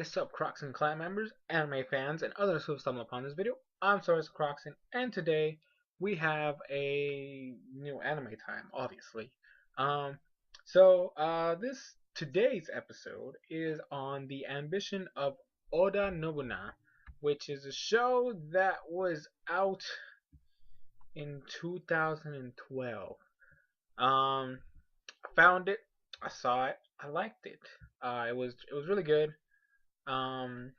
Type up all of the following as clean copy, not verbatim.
is up, Crockxen clan members, anime fans, and others who have stumbled upon this video? I'm SoresanCrockxen, and today we have a new anime time, obviously. Um, this today's episode is on the ambition of Oda Nobuna, which is a show that was out in 2012. I found it, I saw it, I liked it. It was really good. Um,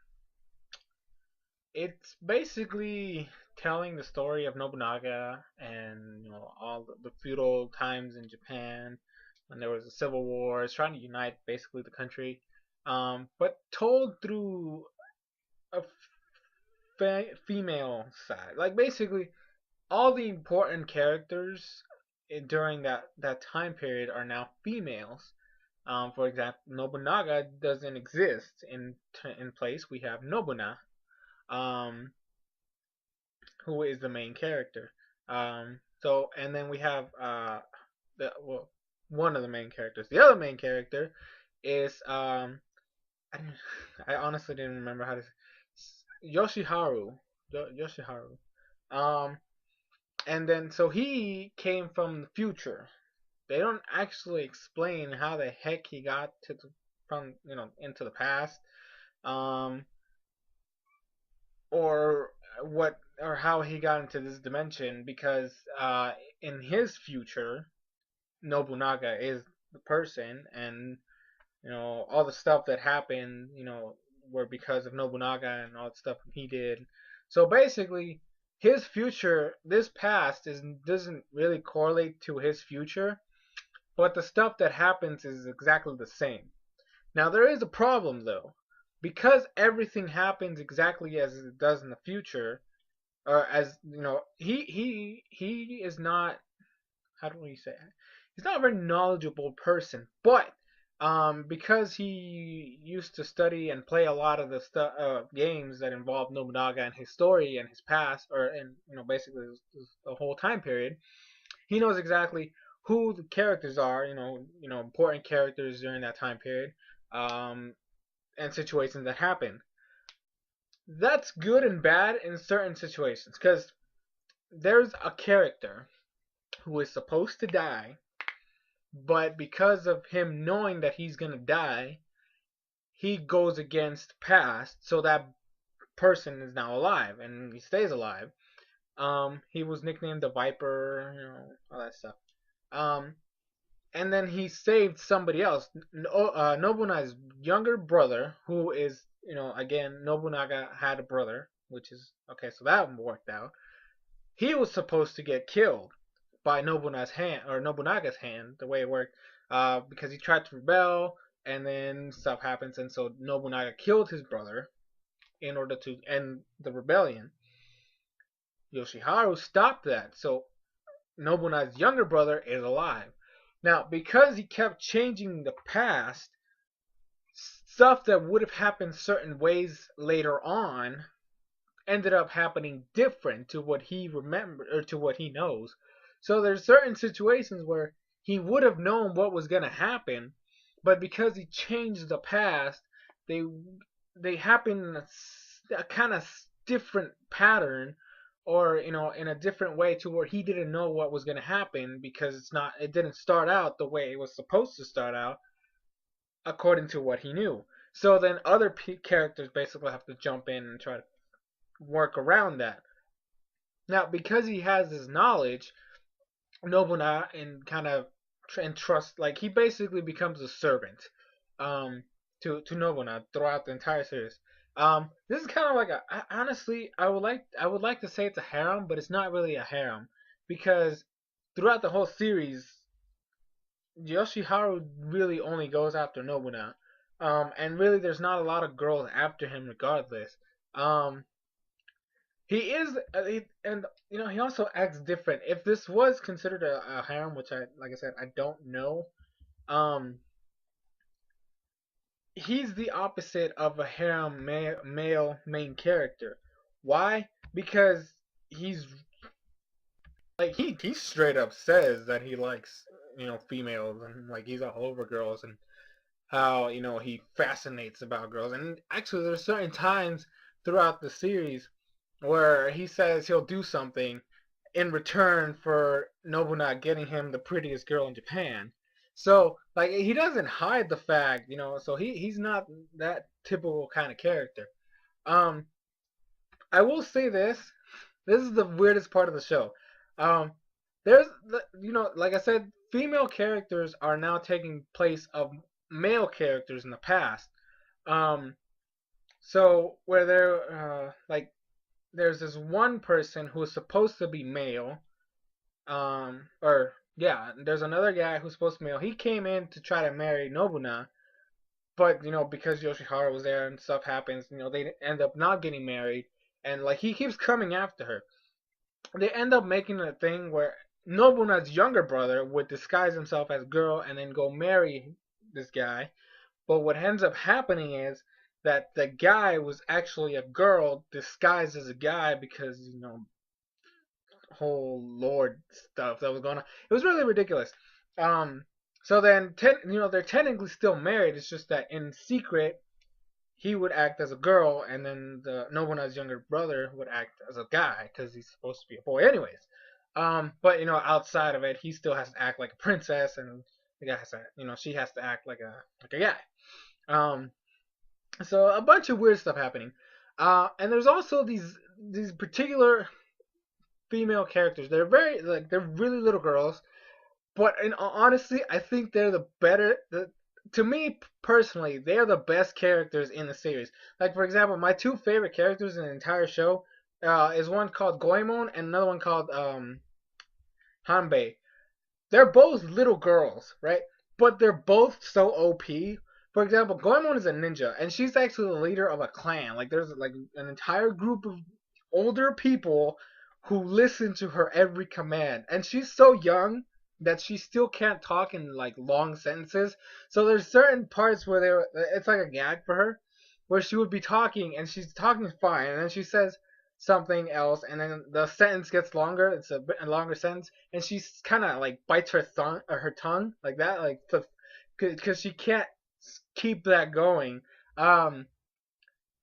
it's basically telling the story of Nobunaga and all the feudal times in Japan when there was a civil war. It's trying to unite basically the country, but told through a female side. Like basically, all the important characters during that time period are now females. For example, Nobunaga doesn't exist in place. We have Nobuna, um, who is the main character. And then we have one of the main characters. The other main character is I, I honestly didn't remember how to Yoshiharu. Yoshiharu. Um, and then so he came from the future. They don't actually explain how the heck he got from into the past, um, or how he got into this dimension, because in his future Nobunaga is the person, and all the stuff that happened were because of Nobunaga and all the stuff he did. So basically his future, this past doesn't really correlate to his future, but the stuff that happens is exactly the same. Now there is a problem though, because everything happens exactly as it does in the future, or as he is not, how do we say it? He's not a very knowledgeable person, but because he used to study and play a lot of the games that involve Nobunaga and his story and his past, and basically the whole time period, he knows exactly who the characters are, important characters during that time period, um, and situations that happen. That's good and bad in certain situations, because there's a character who is supposed to die, but because of him knowing that he's gonna die, he goes against past, so that person is now alive and he stays alive. He was nicknamed the Viper, all that stuff. Um, and then he saved somebody else, Nobuna's younger brother, who is, again, Nobunaga had a brother, which is okay, so that worked out. He was supposed to get killed by Nobunaga's hand, the way it worked, because he tried to rebel, and then stuff happens, and so Nobunaga killed his brother in order to end the rebellion. Yoshiharu stopped that, so Nobunaga's younger brother is alive. Now, because he kept changing the past, stuff that would have happened certain ways later on ended up happening different to what he remembered or to what he knows. So there's certain situations where he would have known what was going to happen, but because he changed the past, they happen in a kind of different pattern, or in a different way, to where he didn't know what was going to happen, because it didn't start out the way it was supposed to start out according to what he knew. So then other characters basically have to jump in and try to work around that. Now, because he has this knowledge, Nobuna and kind of trust, like he basically becomes a servant to Nobuna throughout the entire series. This is kind of like honestly, I would like to say it's a harem, but it's not really a harem, because throughout the whole series, Yoshiharu really only goes after Nobuna, and really there's not a lot of girls after him regardless. He is, and he also acts different. If this was considered a harem, which like I said, I don't know. Um, he's the opposite of a harem male main character. Why? Because he's like he straight up says that he likes females, and like he's all over girls, and how he fascinates about girls. And actually, there's certain times throughout the series where he says he'll do something in return for Nobuna getting him the prettiest girl in Japan. So like he doesn't hide the fact, So he's not that typical kind of character. Um, I will say this. This is the weirdest part of the show. Um, there's, like I said, female characters are now taking place of male characters in the past. Um, so where there's this one person who is supposed to be male. Or yeah, there's another guy who's supposed to be male. He came in to try to marry Nobuna, but because Yoshiharu was there and stuff happens, they end up not getting married, and like he keeps coming after her. They end up making a thing where Nobuna's younger brother would disguise himself as a girl and then go marry this guy. But what ends up happening is that the guy was actually a girl disguised as a guy because whole lord stuff that was going on. It was really ridiculous. Um, so then they're technically still married. It's just that in secret he would act as a girl, and then the Nobuna's younger brother would act as a guy because he's supposed to be a boy, anyways. But outside of it, he still has to act like a princess, and the guy has to, she has to act like a guy. Um, so a bunch of weird stuff happening. And there's also these particular female characters. They're very they're really little girls, but honestly, I think they're the better. To me personally, they are the best characters in the series. Like for example, my two favorite characters in the entire show is one called Goemon and another one called Hanbei. They're both little girls, right? But they're both so OP. For example, Goemon is a ninja, and she's actually the leader of a clan. Like there's like an entire group of older people who listen to her every command, and she's so young that she still can't talk in like long sentences. So there's certain parts where it's like a gag for her, where she would be talking and she's talking fine, and then she says something else, and then the sentence gets longer. It's a bit a longer sentence, and she kind of like bites her tongue like that, like because she can't keep that going. Um,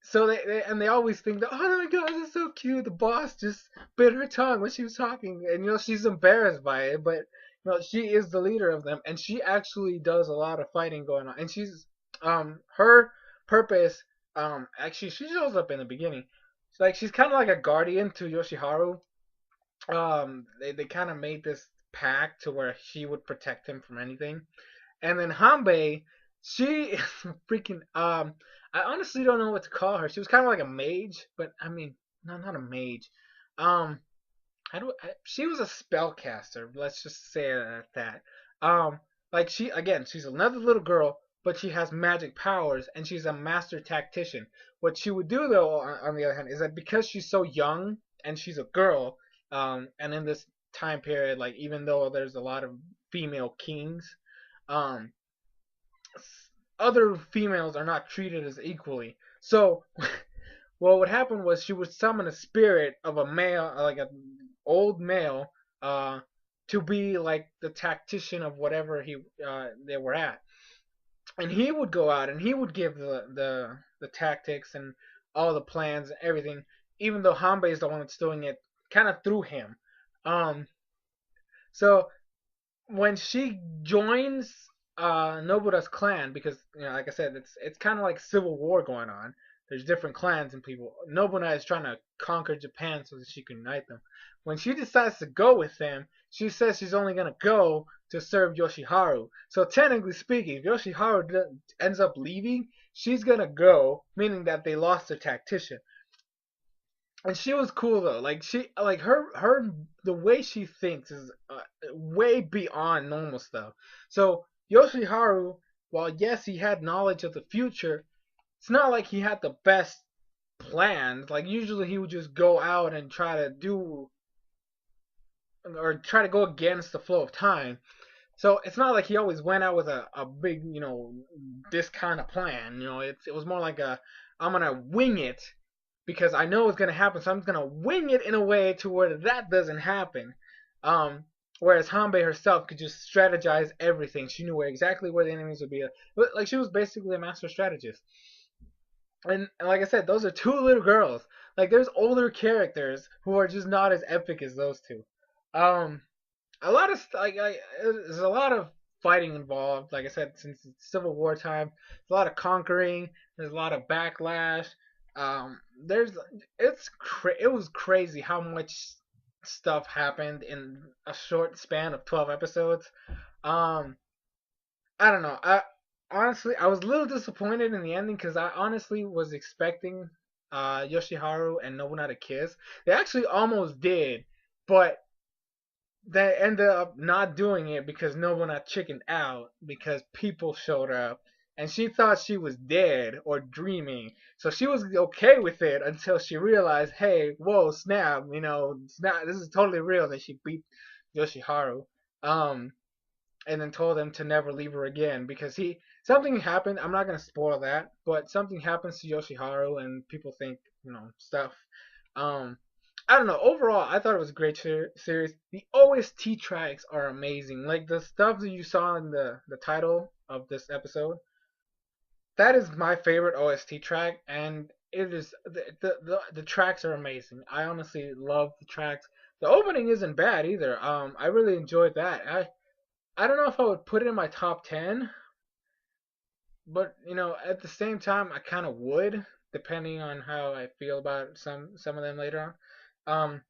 so they always think that, oh my god, this is so cute. The boss just bit her tongue when she was talking, and she's embarrassed by it, but she is the leader of them, and she actually does a lot of fighting going on, and her purpose actually she shows up in the beginning. She's kind of like a guardian to Yoshiharu. They kind of made this pact to where she would protect him from anything. And then Hanbei, she is freaking I honestly don't know what to call her. She was kind of like a mage, but I mean, no, not a mage. Um, she was a spellcaster. Let's just say it at that. Like she's another little girl, but she has magic powers, and she's a master tactician. What she would do, though, on the other hand, is that because she's so young and she's a girl, and in this time period, like even though there's a lot of female kings, um, other females are not treated as equally. So, what would happen was she would summon a spirit of a male, like an old male, to be like the tactician of whatever they were at, and he would go out and he would give the tactics and all the plans and everything, even though Hanbei is the one that's doing it kind of through him. Um, so when she joins Nobura's clan, because like I said, it's kind of like civil war going on. There's different clans and people. Nobuna is trying to conquer Japan so that she can unite them. When she decides to go with them, she says she's only gonna go to serve Yoshiharu. So technically speaking, if Yoshiharu ends up leaving, she's gonna go, meaning that they lost their tactician. And she was cool though. Like her the way she thinks is way beyond normal stuff. So Yoshiharu, while yes he had knowledge of the future, it's not like he had the best plans. Like usually he would just go out and try to do or try to go against the flow of time. So it's not like he always went out with a big, this kind of plan. It was more like I'm gonna wing it because I know it's gonna happen, so I'm gonna wing it in a way to where that doesn't happen. Um, Whereas Hanbei herself could just strategize everything. She knew exactly where the enemies would be. But like she was basically a master strategist. And like I said, those are two little girls. Like there's older characters who are just not as epic as those two. Um, a lot of there's a lot of fighting involved. Like I said, since it's Civil War time, there's a lot of conquering. There's a lot of backlash. There's it was crazy how much stuff happened in a short span of 12 episodes. Um, I don't know. I honestly I was a little disappointed in the ending because I honestly was expecting Yoshiharu and Nobuna to kiss. They actually almost did, but they ended up not doing it because Nobuna chickened out because people showed up and she thought she was dead or dreaming. So she was okay with it until she realized, hey, whoa, snap, snap, this is totally real. That she beat Yoshiharu. Um, and then told him to never leave her again because something happened. I'm not gonna spoil that, but something happens to Yoshiharu and people think stuff. Um, I don't know. Overall, I thought it was a great series. The OST tracks are amazing. Like the stuff that you saw in the title of this episode. That is my favorite OST track, and it is the tracks are amazing. I honestly love the tracks. The opening isn't bad either. I really enjoyed that. I don't know if I would put it in my top 10, but at the same time, I kind of would, depending on how I feel about some of them later on.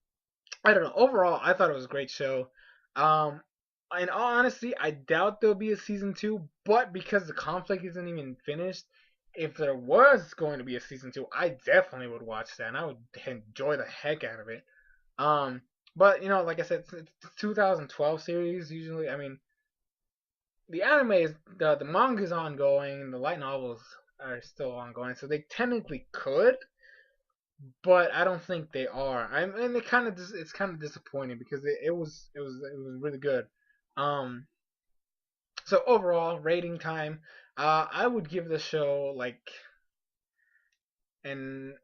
I don't know. Overall, I thought it was a great show. Um, in all honesty, I doubt there'll be a season two, but because the conflict isn't even finished, if there was going to be a season two, I definitely would watch that, and I would enjoy the heck out of it. Um, but like I said, it's 2012 series. Usually, I mean, the anime is the manga is ongoing, the light novels are still ongoing, so they technically could, but I don't think they are. And it's kind of disappointing because it was really good. Um, so overall rating time, I would give the show like an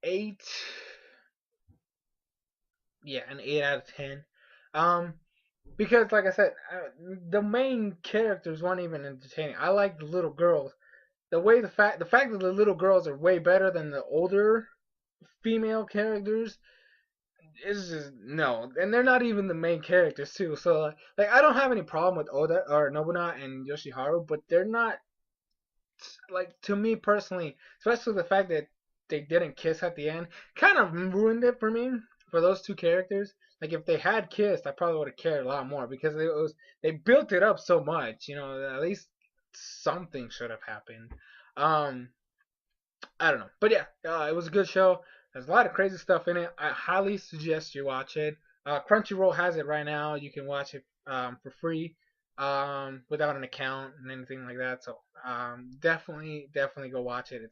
8. Yeah, an 8 out of 10. Um, because like I said, the main characters weren't even entertaining. I like the little girls. The fact that the little girls are way better than the older female characters is just no, and they're not even the main characters too. So like I don't have any problem with Oda or Nobuna and Yoshiharu, but they're not like to me personally, especially the fact that they didn't kiss at the end, kind of ruined it for me for those two characters. Like if they had kissed, I probably would have cared a lot more because they built it up so much. At least something should have happened. Um, I don't know, but yeah, it was a good show. There's a lot of crazy stuff in it. I highly suggest you watch it. Crunchyroll has it right now. You can watch it for free without an account and anything like that. So definitely go watch it.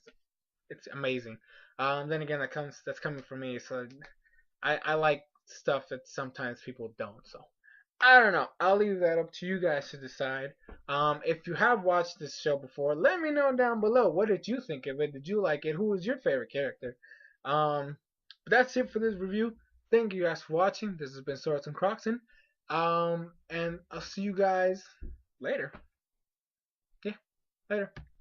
It's amazing. Then again, that's coming from me. So I like stuff that sometimes people don't. So I don't know. I'll leave that up to you guys to decide. If you have watched this show before, let me know down below. What did you think of it? Did you like it? Who was your favorite character? But that's it for this review. Thank you guys for watching. This has been SoresanCrockxen. And I'll see you guys later. Yeah, later.